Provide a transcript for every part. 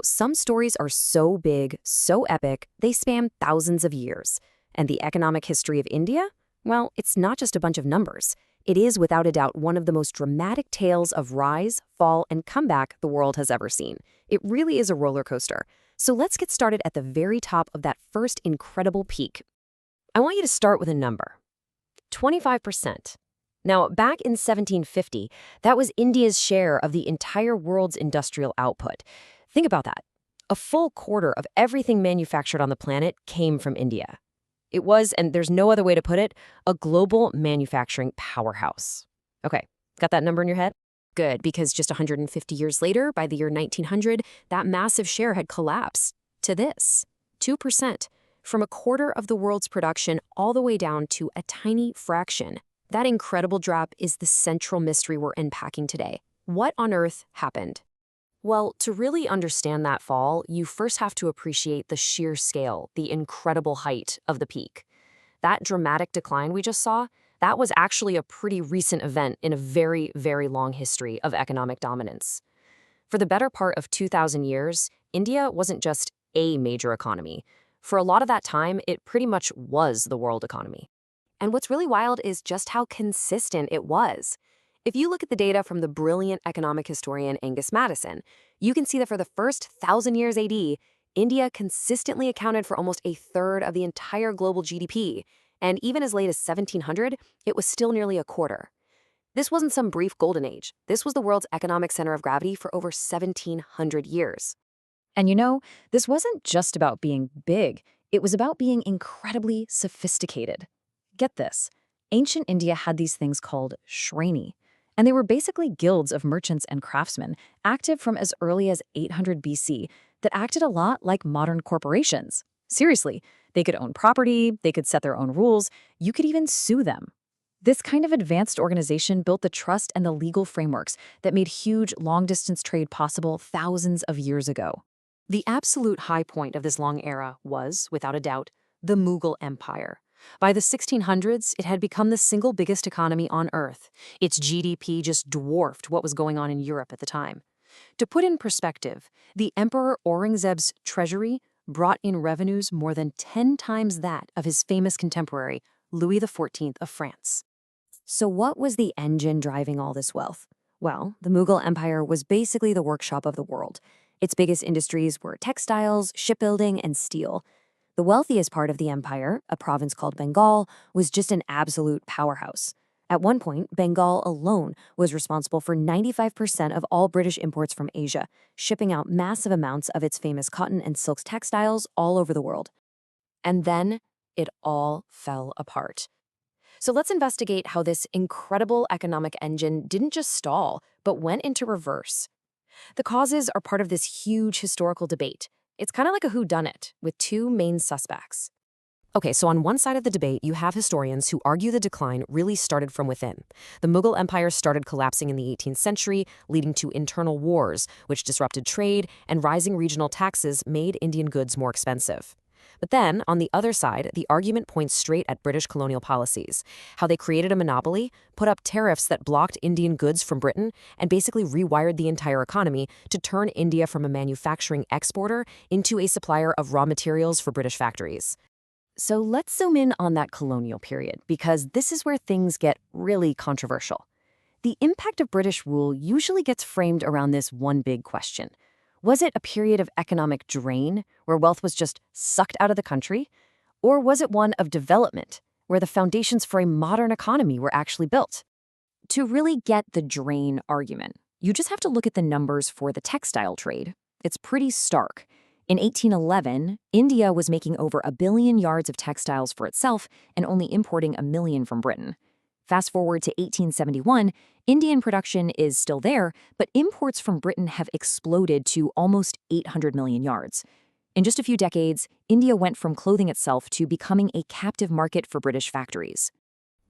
Some stories are so big, so epic, they span thousands of years. And the economic history of India? Well, it's not just a bunch of numbers. It is, without a doubt, one of the most dramatic tales of rise, fall, and comeback the world has ever seen. It really is a roller coaster. So let's get started at the very top of that first incredible peak. I want you to start with a number. 25%. Now, back in 1750, that was India's share of the entire world's industrial output. Think about that. A full quarter of everything manufactured on the planet came from India. It was, and there's no other way to put it, a global manufacturing powerhouse. Okay, got that number in your head? Good, because just 150 years later, by the year 1900, that massive share had collapsed to this, 2%, from a quarter of the world's production all the way down to a tiny fraction. That incredible drop is the central mystery we're unpacking today. What on earth happened? Well, to really understand that fall, you first have to appreciate the sheer scale, the incredible height of the peak. That dramatic decline we just saw, that was actually a pretty recent event in a very, very long history of economic dominance. For the better part of 2,000 years, India wasn't just a major economy. For a lot of that time, it pretty much was the world economy. And what's really wild is just how consistent it was. If you look at the data from the brilliant economic historian Angus Madison, you can see that for the first 1,000 years AD, India consistently accounted for almost a third of the entire global GDP, and even as late as 1700, it was still nearly a quarter. This wasn't some brief golden age. This was the world's economic center of gravity for over 1,700 years. And this wasn't just about being big. It was about being incredibly sophisticated. Get this. Ancient India had these things called shreni, and they were basically guilds of merchants and craftsmen, active from as early as 800 BC, that acted a lot like modern corporations. Seriously, they could own property, they could set their own rules, you could even sue them. This kind of advanced organization built the trust and the legal frameworks that made huge long-distance trade possible thousands of years ago. The absolute high point of this long era was, without a doubt, the Mughal Empire. By the 1600s, it had become the single biggest economy on Earth. Its GDP just dwarfed what was going on in Europe at the time. To put in perspective, the Emperor Aurangzeb's treasury brought in revenues more than 10 times that of his famous contemporary, Louis XIV of France. So what was the engine driving all this wealth? Well, the Mughal Empire was basically the workshop of the world. Its biggest industries were textiles, shipbuilding, and steel. The wealthiest part of the empire, a province called Bengal, was just an absolute powerhouse. At one point, Bengal alone was responsible for 95% of all British imports from Asia, shipping out massive amounts of its famous cotton and silk textiles all over the world. And then it all fell apart. So let's investigate how this incredible economic engine didn't just stall, but went into reverse. The causes are part of this huge historical debate. It's kind of like a whodunit, with two main suspects. Okay, so on one side of the debate, you have historians who argue the decline really started from within. The Mughal Empire started collapsing in the 18th century, leading to internal wars, which disrupted trade, and rising regional taxes made Indian goods more expensive. But then, on the other side, the argument points straight at British colonial policies, how they created a monopoly, put up tariffs that blocked Indian goods from Britain, and basically rewired the entire economy to turn India from a manufacturing exporter into a supplier of raw materials for British factories. So let's zoom in on that colonial period, because this is where things get really controversial. The impact of British rule usually gets framed around this one big question. Was it a period of economic drain, where wealth was just sucked out of the country? Or was it one of development, where the foundations for a modern economy were actually built? To really get the drain argument, you just have to look at the numbers for the textile trade. It's pretty stark. In 1811, India was making over 1 billion yards of textiles for itself and only importing 1 million from Britain. Fast forward to 1871, Indian production is still there, but imports from Britain have exploded to almost 800 million yards. In just a few decades, India went from clothing itself to becoming a captive market for British factories.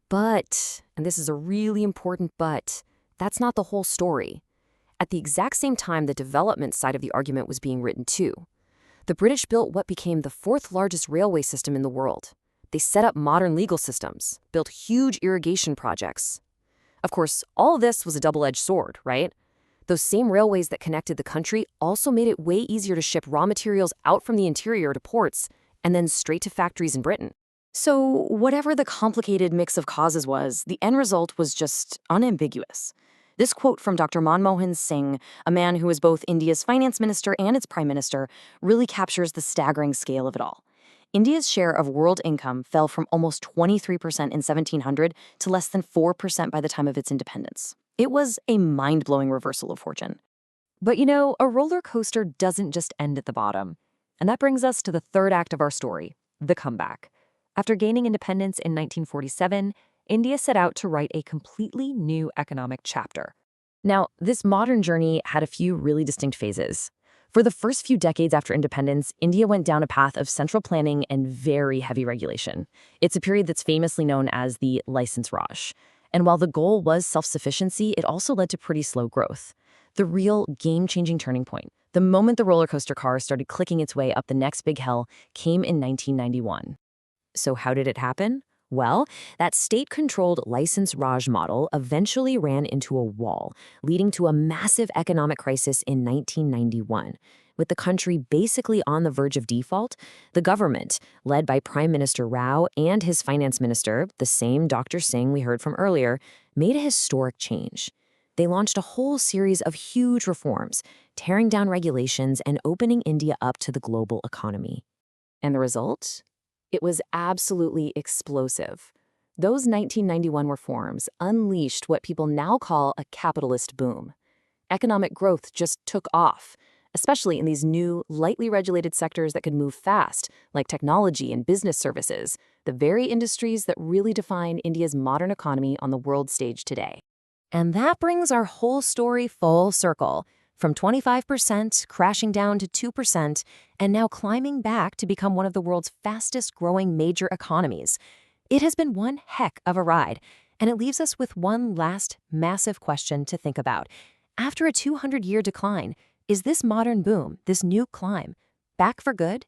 But, and this is a really important but, that's not the whole story. At the exact same time, the development side of the argument was being written too. The British built what became the fourth largest railway system in the world. They set up modern legal systems, built huge irrigation projects. Of course, all of this was a double-edged sword, right? Those same railways that connected the country also made it way easier to ship raw materials out from the interior to ports and then straight to factories in Britain. So, whatever the complicated mix of causes was, the end result was just unambiguous. This quote from Dr. Manmohan Singh, a man who was both India's finance minister and its prime minister, really captures the staggering scale of it all. India's share of world income fell from almost 23% in 1700 to less than 4% by the time of its independence. It was a mind-blowing reversal of fortune. But a roller coaster doesn't just end at the bottom. And that brings us to the third act of our story, the comeback. After gaining independence in 1947, India set out to write a completely new economic chapter. Now, this modern journey had a few really distinct phases. For the first few decades after independence, India went down a path of central planning and very heavy regulation. It's a period that's famously known as the License Raj. And while the goal was self-sufficiency, it also led to pretty slow growth. The real game-changing turning point, the moment the roller coaster car started clicking its way up the next big hill, came in 1991. So how did it happen? Well, that state-controlled License Raj model eventually ran into a wall, leading to a massive economic crisis in 1991. With the country basically on the verge of default, the government, led by Prime Minister Rao and his finance minister, the same Dr. Singh we heard from earlier, made a historic change. They launched a whole series of huge reforms, tearing down regulations and opening India up to the global economy. And the result? It was absolutely explosive. Those 1991 reforms unleashed what people now call a capitalist boom. Economic growth just took off, especially in these new, lightly regulated sectors that could move fast, like technology and business services, the very industries that really define India's modern economy on the world stage today. And that brings our whole story full circle, from 25% crashing down to 2%, and now climbing back to become one of the world's fastest-growing major economies. It has been one heck of a ride, and it leaves us with one last massive question to think about. After a 200-year decline, is this modern boom, this new climb, back for good?